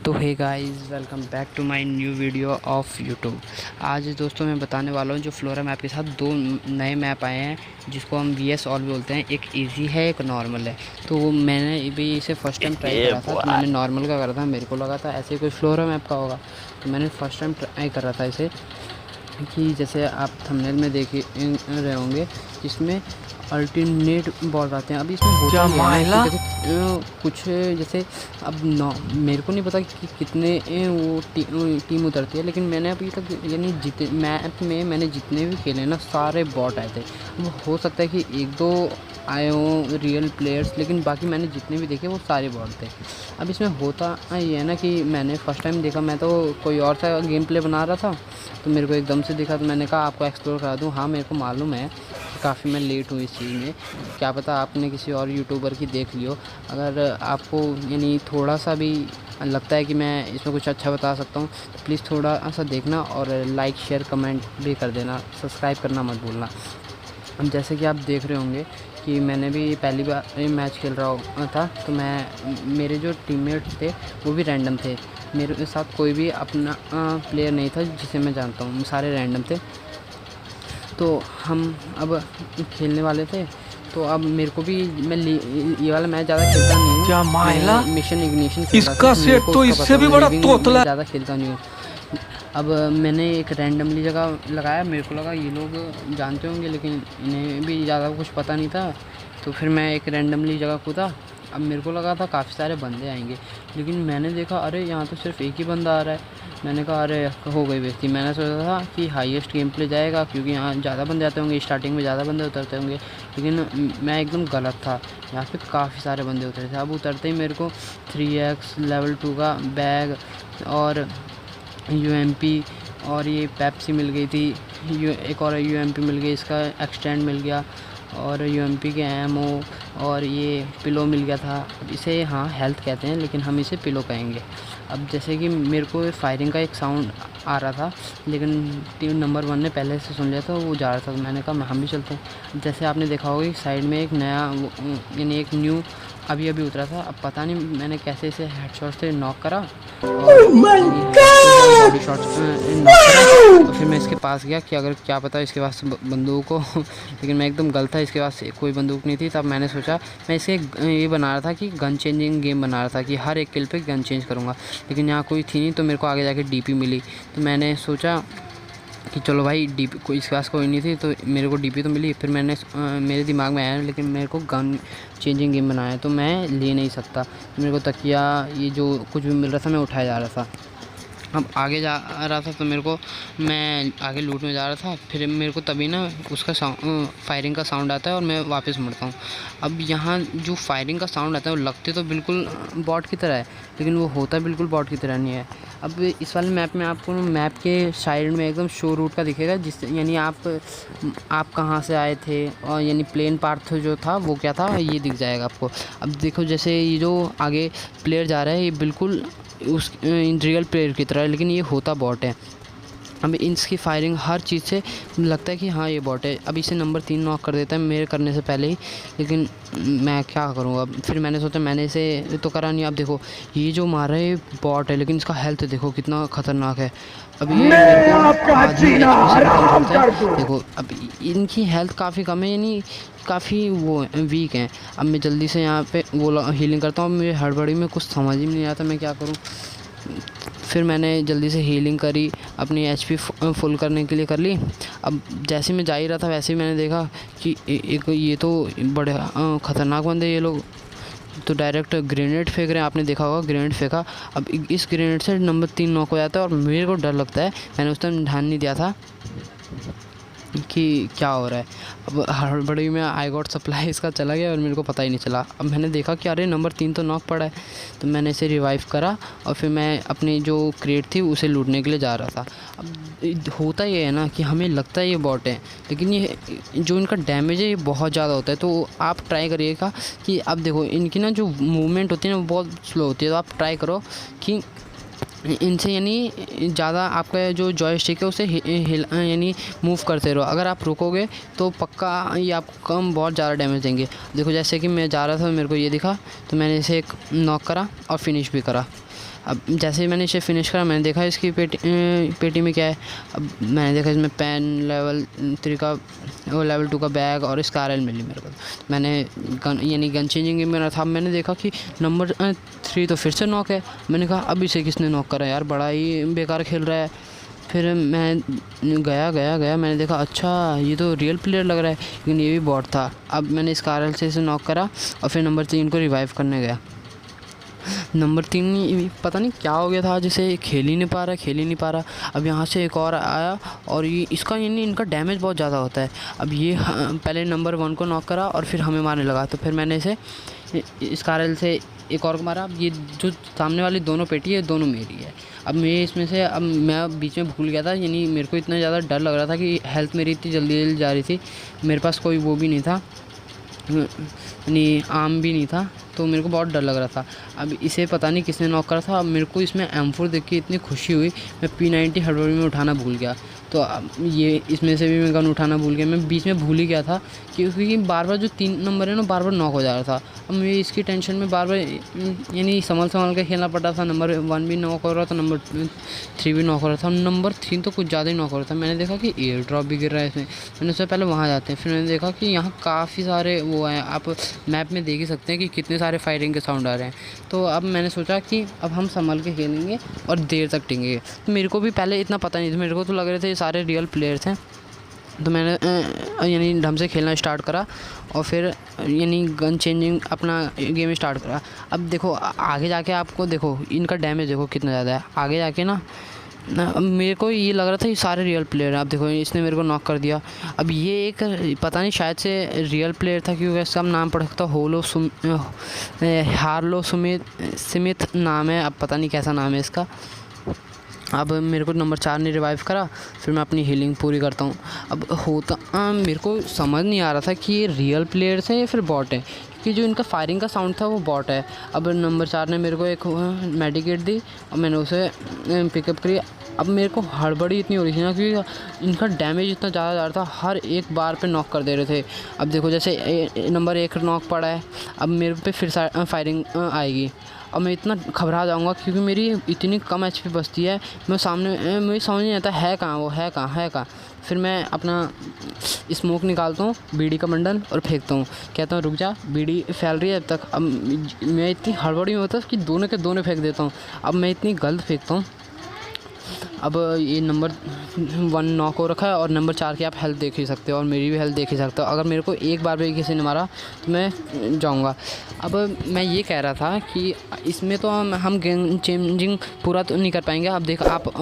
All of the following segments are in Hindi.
तो hey guys, welcome back to my new video of YouTube. आज दोस्तों मैं बताने वाला हूँ जो फ्लोरा मैप के साथ दो नए मैप आए हैं जिसको हम VS ऑल भी बोलते हैं। एक इजी है, एक नॉर्मल है। तो मैंने भी इसे फर्स्ट टाइम ट्राई करा था, तो मैंने नॉर्मल का करा था। मेरे को लगा था ऐसे कोई फ्लोरा मैप का होगा, तो मैंने फर्स्ट टाइम ट्राई करा था इसे। कि जैसे आप थंबनेल में देख रहे होंगे, इसमें अल्टरनेट बॉल आते हैं। अभी इसमें होता ये है ना कि देखो कुछ जैसे अब मेरे को नहीं पता कि कितने वो टीम उतरती है, लेकिन मैंने अभी तक यानी जितने मैप में मैंने जितने भी खेले ना सारे बॉट आए थे। अब हो सकता है कि एक दो आए हों रियल प्लेयर्स, लेकिन बाकी मैंने जितने भी देखे वो सारे बॉट थे। अब इसमें होता ये है ना कि मैंने फ़र्स्ट टाइम देखा, मैं तो कोई और सा गेम प्ले बना रहा था, तो मेरे को एकदम से दिखा, तो मैंने कहा आपको एक्सप्लोर करा दूँ। हाँ, मेरे को मालूम है काफ़ी मैं लेट हूँ इस चीज़ में, क्या पता आपने किसी और यूट्यूबर की देख ली हो। अगर आपको यानी थोड़ा सा भी लगता है कि मैं इसमें कुछ अच्छा बता सकता हूँ तो प्लीज़ थोड़ा सा देखना और लाइक शेयर कमेंट भी कर देना, सब्सक्राइब करना मत भूलना। अब जैसे कि आप देख रहे होंगे कि मैंने भी पहली बार मैच खेल रहा था, तो मेरे जो टीममेट्स थे वो भी रैंडम थे। मेरे साथ कोई भी अपना प्लेयर नहीं था जिसे मैं जानता हूँ, सारे रैंडम थे। तो हम अब खेलने वाले थे, तो अब मेरे को भी ये वाला मैच ज़्यादा खेलता नहीं हूँ। क्या माइला मिशन इग्निशन खेल रहा इसका था, मेरे सेट को तो उसका इससे पता भी था। बड़ा लिविंग तोतला मैं ज़्यादा खेलता नहीं हूँ। अब मैंने एक रैंडमली जगह लगाया, मेरे को लगा ये लोग जानते होंगे, लेकिन इन्हें भी ज़्यादा कुछ पता नहीं था। तो फिर मैं एक रैंडमली जगह कूदा। अब मेरे को लगा था काफ़ी सारे बंदे आएंगे, लेकिन मैंने देखा अरे यहाँ तो सिर्फ एक ही बंदा आ रहा है। मैंने कहा अरे हो गई बेइज्जती। मैंने सोचा था कि हाईएस्ट गेम प्ले जाएगा, क्योंकि यहाँ ज़्यादा बंदे आते होंगे, स्टार्टिंग में ज़्यादा बंदे उतरते होंगे, लेकिन मैं एकदम गलत था। यहाँ पे काफ़ी सारे बंदे उतरे थे। अब उतरते ही मेरे को 3x लेवल 2 का बैग और UMP और ये पेप्सी मिल गई थी। एक और UMP मिल गई, इसका एक्सटेंड मिल गया, और UMP के एमओ और ये पिलो मिल गया था। इसे हाँ हेल्थ कहते हैं, लेकिन हम इसे पिलो कहेंगे। अब जैसे कि मेरे को फायरिंग का एक साउंड आ रहा था, लेकिन टीम नंबर 1 ने पहले से सुन लिया था, वो जा रहा था, तो मैंने कहा हम भी चलते हैं। जैसे आपने देखा होगा कि साइड में एक नया यानी एक न्यू अभी उतरा था। अब पता नहीं मैंने कैसे इसे हेडशॉट से नॉक करा और बॉडी शॉट नॉक करा, और फिर मैं इसके पास गया कि अगर क्या पता इसके पास बंदूक हो लेकिन मैं एकदम गलत था, इसके पास कोई बंदूक नहीं थी। तब मैंने सोचा, मैं इसे ये बना रहा था कि गन चेंजिंग गेम बना रहा था कि हर एक किल पे गन चेंज करूँगा, लेकिन यहाँ कोई थी नहीं। तो मेरे को आगे जाके DP मिली, तो मैंने सोचा कि चलो भाई DP कोई इसके पास कोई नहीं थी, तो मेरे को DP तो मिली। फिर मैंने मेरे दिमाग में आया, लेकिन मेरे को गन चेंजिंग गेम बनाया तो मैं ले नहीं सकता। मेरे को तकिया ये जो कुछ भी मिल रहा था मैं उठाया जा रहा था। अब आगे जा रहा था, तो मेरे को मैं आगे लूट में जा रहा था। फिर मेरे को तभी ना उसका फायरिंग का साउंड आता है और मैं वापस मुड़ता हूँ। अब यहाँ जो फायरिंग का साउंड आता है वो लगते तो बिल्कुल बॉट की तरह है, लेकिन वो होता बिल्कुल बॉट की तरह नहीं है। अब इस वाले मैप में आपको मैप के साइड में एकदम शो रूट का दिखेगा, जिस यानी आप कहाँ से आए थे, और यानी प्लेन पार्थ जो था वो क्या था ये दिख जाएगा आपको। अब देखो जैसे ये जो आगे प्लेयर जा रहा है ये बिल्कुल उस रियल प्लेयर की तरह है, लेकिन ये होता बॉट है। अब इसकी फायरिंग हर चीज़ से लगता है कि हाँ ये बॉट है। अब इसे नंबर 3 नॉक कर देता है मेरे करने से पहले ही, लेकिन मैं क्या करूँगा। अब फिर मैंने सोचा, मैंने इसे तो करा नहीं। अब देखो ये जो मार रहा है ये बॉट है, लेकिन इसका हेल्थ देखो कितना ख़तरनाक है। अब ये मेरे को आधी HP से भी कम करता है। देखो अब इनकी हेल्थ काफ़ी कम है, यानी काफ़ी वो वीक हैं। अब मैं जल्दी से यहाँ पे वो हीलिंग करता हूँ। मेरे हड़बड़ी में कुछ समझ ही नहीं आता मैं क्या करूँ। फिर मैंने जल्दी से हीलिंग करी, अपनी HP फुल करने के लिए कर ली। अब जैसे मैं जा ही रहा था वैसे ही मैंने देखा कि एक ये तो बड़े ख़तरनाक बंदे ये लोग, तो डायरेक्ट ग्रेनेड फेंक रहे हैं। आपने देखा होगा ग्रेनेड फेंका। अब इस ग्रेनेड से नंबर 3 नॉक हो जाता है, और मेरे को डर लगता है। मैंने उस टाइम ध्यान नहीं दिया था कि क्या हो रहा है। अब हड़बड़ी में आई गॉट सप्लाई इसका चला गया और मेरे को पता ही नहीं चला। अब मैंने देखा कि अरे नंबर 3 तो नॉक पड़ा है, तो मैंने इसे रिवाइव करा और फिर मैं अपनी जो क्रेट थी उसे लूटने के लिए जा रहा था। अब होता ये है ना कि हमें लगता है ये बॉट है, लेकिन ये जो इनका डैमेज है ये बहुत ज़्यादा होता है। तो आप ट्राई करिएगा कि अब देखो इनकी ना जो मूवमेंट होती है ना वो बहुत स्लो होती है, तो आप ट्राई करो कि इनसे यानी ज़्यादा आपका जो जॉयस्टिक है उसे यानी मूव करते रहो। अगर आप रुकोगे तो पक्का ये आपको कम बहुत ज़्यादा डैमेज देंगे। देखो जैसे कि मैं जा रहा था मेरे को ये दिखा, तो मैंने इसे एक नॉक करा और फिनिश भी करा। अब जैसे ही मैंने इसे फिनिश करा, मैंने देखा इसकी पेटी में क्या है। अब मैंने देखा इसमें पेन लेवल 3 का और लेवल 2 का बैग और स्कारल मिली मेरे को। मैंने यानी गन चेंजिंग गेम में था। मैंने देखा कि नंबर 3 तो फिर से नॉक है। मैंने कहा अब इसे किसने नॉक करा यार, बड़ा ही बेकार खेल रहा है। फिर मैं गया मैंने देखा अच्छा ये तो रियल प्लेयर लग रहा है, लेकिन ये भी बॉट था। अब मैंने स्कारल से इसे नॉक करा और फिर नंबर 3 को रिवाइव करने गया। नंबर 3 पता नहीं क्या हो गया था, जिसे खेल ही नहीं पा रहा। अब यहाँ से एक और आया और ये इसका यानी इनका डैमेज बहुत ज़्यादा होता है। अब ये पहले नंबर 1 को नॉक करा और फिर हमें मारने लगा, तो फिर मैंने इसे स्कारल से एक और को मारा। अब ये जो सामने वाली दोनों पेटी है दोनों मेरी है। अब मैं इसमें से अब मैं बीच में भूल गया था, यानी मेरे को इतना ज़्यादा डर लग रहा था कि हेल्थ मेरी इतनी जल्दी जा रही थी। मेरे पास कोई वो भी नहीं था, यानी आम भी नहीं था, तो मेरे को बहुत डर लग रहा था। अब इसे पता नहीं किसने नॉक करा था। अब मेरे को इसमें M4 देख के इतनी खुशी हुई, मैं P90 हड़बड़ी में उठाना भूल गया। तो अब ये इसमें से भी मैं गन उठाना भूल गया। मैं बीच में भूल ही गया था क्योंकि बार बार जो 3 नंबर है ना बार बार नॉक हो जा रहा था। अब मैं इसकी टेंशन में बार बार यानी संभल के खेलना पड़ रहा था। नंबर 1 भी नॉक हो रहा था, नंबर 3 भी नॉक हो रहा था, नंबर 3 तो कुछ ज़्यादा ही नॉक हो रहा था। मैंने देखा कि एयर ड्रॉप भी गिर रहा है इसमें। मैंने उससे पहले वहाँ जाते हैं। फिर मैंने देखा कि यहाँ काफ़ी सारे वो हैं, आप मैप में देख ही सकते हैं कि कितने सारे फायरिंग के साउंड आ रहे हैं। तो अब मैंने सोचा कि अब हम संभल के खेलेंगे और देर तक टिकेंगे। तो मेरे को भी पहले इतना पता नहीं था, मेरे को तो लग रहे थे ये सारे रियल प्लेयर्स हैं। तो मैंने यानी ढंग से खेलना स्टार्ट करा और फिर यानी गन चेंजिंग अपना गेम स्टार्ट करा। अब देखो आगे जाके आपको देखो इनका डैमेज देखो कितना ज़्यादा है। आगे जाके ना मेरे को ये लग रहा था ये सारे रियल प्लेयर हैं। अब देखो इसने मेरे को नॉक कर दिया। अब ये एक पता नहीं शायद से रियल प्लेयर था क्योंकि इसका नाम पढ़ सकता हार्लो स्मिथ नाम है। अब पता नहीं कैसा नाम है इसका। अब मेरे को नंबर 4 ने रिवाइव करा, फिर मैं अपनी हीलिंग पूरी करता हूँ। अब मेरे को समझ नहीं आ रहा था कि ये रियल प्लेयर्स हैं या फिर बॉट है, क्योंकि जो इनका फायरिंग का साउंड था वो बॉट है। अब नंबर 4 ने मेरे को एक मेडिकेट दी और मैंने उसे पिकअप करी। अब मेरे को हड़बड़ी इतनी हो रही थी ना क्योंकि इनका डैमेज इतना ज़्यादा जा रहा था, हर एक बार पे नॉक कर दे रहे थे। अब देखो जैसे नंबर 1 नॉक पड़ा है, अब मेरे पे फिर फायरिंग आएगी। अब मैं इतना घबरा जाऊँगा क्योंकि मेरी इतनी कम HP बचती है। मैं सामने मुझे समझ नहीं आता है कहाँ वो, है कहाँ। फिर मैं अपना स्मोक निकालता हूँ, बीड़ी का बंडल और फेंकता हूँ। कहता हूँ रुक जा, बीड़ी फैल रही है अब तक। अब मैं इतनी हड़बड़ी में होता है कि दोनों के दोनों फेंक देता हूँ। अब मैं इतनी गलत फेंकता हूँ। अब ये नंबर 1 नॉक हो रखा है और नंबर 4 की आप हेल्थ देख ही सकते हो और मेरी भी हेल्थ देख ही सकते हो। अगर मेरे को एक बार भी किसी ने मारा तो मैं जाऊंगा। अब मैं ये कह रहा था कि इसमें तो हम गेम चेंजिंग पूरा तो नहीं कर पाएंगे। अब देखो आप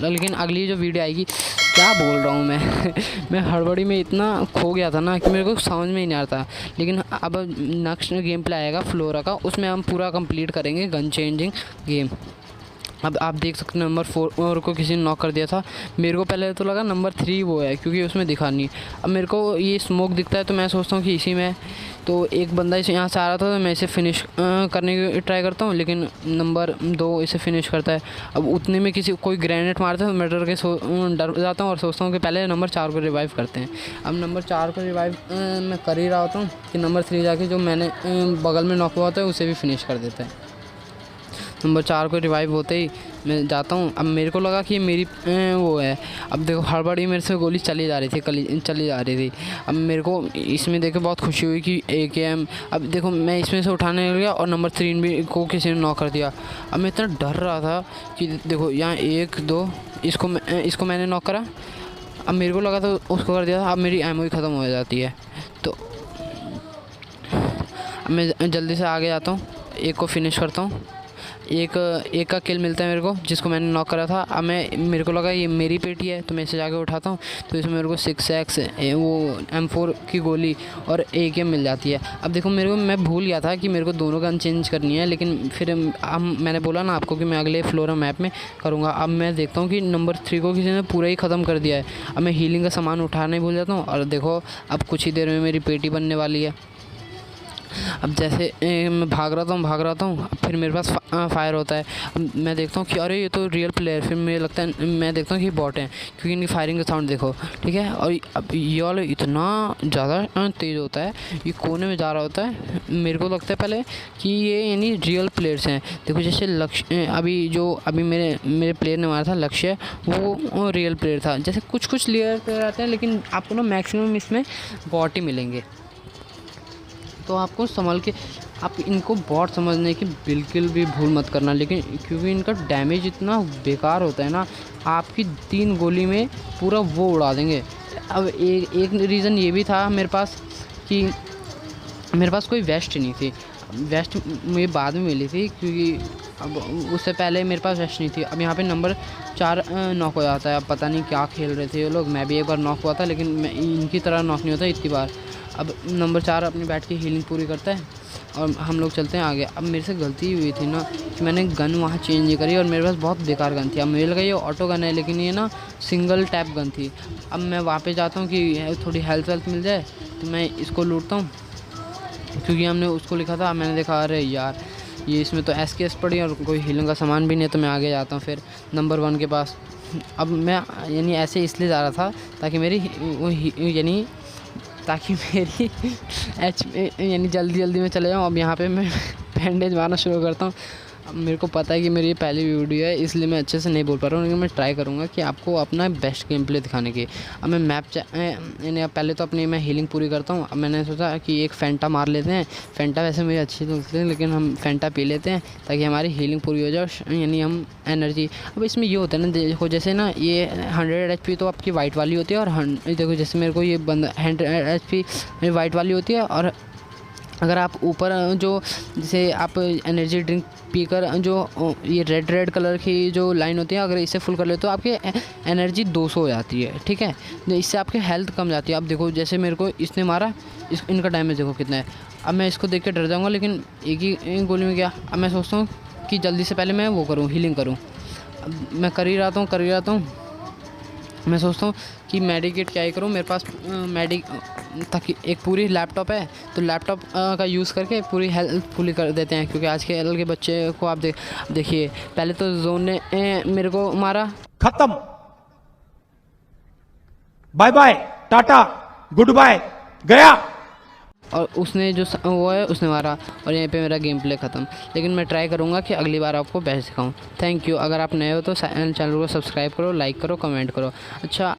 लेकिन अगली जो वीडियो आएगी, क्या बोल रहा हूँ मैं मैं हड़बड़ी में इतना खो गया था ना कि मेरे को समझ में ही नहीं आता। लेकिन अब नेक्स्ट गेम प्ले आएगा फ्लोरा का, उसमें हम पूरा कंप्लीट करेंगे गन चेंजिंग गेम। अब आप देख सकते हैं नंबर 4 को किसी ने नॉक कर दिया था। मेरे को पहले तो लगा नंबर 3 वो है क्योंकि उसमें दिखा नहीं। अब मेरे को ये स्मोक दिखता है तो मैं सोचता हूँ कि इसी में। तो एक बंदा इसे यहाँ से आ रहा था तो मैं इसे फिनिश करने की ट्राई करता हूँ, लेकिन नंबर 2 इसे फिनिश करता है। अब उतने में कोई ग्रेनेड मारता है तो मैं डर जाता हूँ और सोचता हूँ कि पहले नंबर 4 को रिवाइव करते हैं। अब नंबर 4 को रिवाइव मैं कर ही रहा होता हूँ कि नंबर 3 जाके जो मैंने बगल में नॉक हुआ होता है उसे भी फिनिश कर देता है। नंबर 4 को रिवाइव होते ही मैं जाता हूँ। अब मेरे को लगा कि ये मेरी वो है। अब देखो हड़बड़ी मेरे से गोली चली जा रही थी। अब मेरे को इसमें देख के बहुत खुशी हुई कि AKM। अब देखो मैं इसमें से उठाने लग गया और नंबर 3 भी को किसी ने नॉक कर दिया। अब मैं इतना डर रहा था कि देखो यहाँ 1 2 इसको मैंने नॉक करा। अब मेरे को लगा था उसको कर दिया था। अब मेरी एमओ ही ख़त्म हो जाती है तो अब मैं जल्दी से आगे जाता हूँ, एक को फिनिश करता हूँ। एक का किल मिलता है मेरे को जिसको मैंने नॉक करा था। अब मेरे को लगा ये मेरी पेटी है तो मैं इसे जाके उठाता हूँ तो इसमें मेरे को 6x वो M4 की गोली और AKM मिल जाती है। अब देखो मैं भूल गया था कि मेरे को दोनों गन चेंज करनी है, लेकिन फिर मैंने बोला ना आपको कि मैं अगले फ्लोरा मैप में करूँगा। अब मैं देखता हूँ कि नंबर 3 को किसी ने पूरा ही ख़त्म कर दिया है। अब मैं हीलिंग का सामान उठाना ही भूल जाता हूँ और देखो अब कुछ ही देर में मेरी पेटी बनने वाली है। अब जैसे मैं भाग रहा हूँ, अब फिर मेरे पास फायर होता है। अब मैं देखता हूँ कि अरे ये तो रियल प्लेयर, फिर मुझे लगता है, मैं देखता हूँ कि बॉट है, क्योंकि इनकी फायरिंग का साउंड देखो, ठीक है। और अब ये वाला इतना ज़्यादा तेज़ होता है, ये कोने में जा रहा होता है, मेरे को लगता है पहले कि ये यानी रियल प्लेयर्स हैं। देखो जैसे लक्ष्य, अभी मेरे प्लेयर ने मारा था लक्ष्य, वो रियल प्लेयर था। जैसे कुछ रियल प्लेयर आते हैं, लेकिन आपको ना मैक्सिमम इसमें बॉट ही मिलेंगे। तो आपको संभल के, आप इनको बॉट समझने की बिल्कुल भी भूल मत करना, लेकिन क्योंकि इनका डैमेज इतना बेकार होता है ना, आपकी 3 गोली में पूरा वो उड़ा देंगे। अब एक रीज़न ये भी था मेरे पास कि मेरे पास कोई वेस्ट नहीं थी। वेस्ट मुझे बाद में मिली थी, क्योंकि अब उससे पहले मेरे पास वेस्ट नहीं थी। अब यहाँ पे नंबर 4 नॉक हो जाता है। अब पता नहीं क्या खेल रहे थे ये लोग, मैं भी एक बार नॉक हुआ था, लेकिन मैं इनकी तरह नॉक नहीं होता इतनी बार। अब नंबर 4 अपनी बैठ के हीलिंग पूरी करता है और हम लोग चलते हैं आगे। अब मेरे से गलती हुई थी ना कि मैंने गन वहाँ चेंज नहीं करी, और मेरे पास बहुत बेकार गन थी। अब मुझे लगा ये ऑटो गन है, लेकिन ये ना सिंगल टैप गन थी। अब मैं वहाँ पे जाता हूँ कि थोड़ी हेल्थ मिल जाए, तो मैं इसको लूटता हूँ, क्योंकि हमने उसको लिखा था। मैंने देखा अरे यार ये इसमें तो SKS पड़ी और कोई हीलिंग का सामान भी नहीं है, तो मैं आगे जाता हूँ फिर नंबर 1 के पास। अब मैं यानी ऐसे इसलिए जा रहा था ताकि मेरी यानी जल्दी में चले जाऊँ। अब यहाँ पे मैं बैंडेज मारना शुरू करता हूँ। अब मेरे को पता है कि मेरी ये पहली वीडियो है, इसलिए मैं अच्छे से नहीं बोल पा रहा हूँ, लेकिन मैं ट्राई करूँगा कि आपको अपना बेस्ट गेम प्ले दिखाने की। अब मैं यानी पहले तो अपनी मैं हीलिंग पूरी करता हूँ। अब मैंने सोचा कि एक फेंटा मार लेते हैं। फेंटा वैसे मुझे अच्छी लगती है, लेकिन हम फेंटा पी लेते हैं ताकि हमारी हीलिंग पूरी हो जाए, यानी हम एनर्जी। अब इसमें ये होता है ना, देखो जैसे ना ये 100 HP तो आपकी वाइट वाली होती है, और देखो जैसे मेरे को ये बंदा 100 HP मेरी वाइट वाली होती है। और अगर आप ऊपर जो जैसे आप एनर्जी ड्रिंक पीकर जो ये रेड कलर की जो लाइन होती है, अगर इसे फुल कर ले तो आपकी एनर्जी 200 हो जाती है, ठीक है। इससे आपकी हेल्थ कम जाती है। अब देखो जैसे मेरे को इसने मारा, इनका डैमेज देखो कितना है। अब मैं इसको देख के डर जाऊँगा, लेकिन एक गोली में गया। अब मैं सोचता हूँ कि जल्दी से पहले मैं वो करूँ, हीलिंग करूँ। अब मैं कर ही रहा हूँ। मैं सोचता हूँ कि मेडिकेट क्या ही करूँ, मेरे पास ताकि एक पूरी लैपटॉप है, तो लैपटॉप का यूज़ करके पूरी हेल्थ फुली कर देते हैं। क्योंकि आज के बच्चे को आप देखिए, पहले तो जोन ने मेरे को मारा, खत्म, bye bye, tata, goodbye, गया। और उसने जो वो है उसने मारा, और यहीं पे मेरा गेम प्ले ख़त्म। लेकिन मैं ट्राई करूँगा कि अगली बार आपको बेस्ट सिखाऊँ। Thank you. अगर आप नए हो तो चैनल को सब्सक्राइब करो, लाइक करो, कमेंट करो। अच्छा।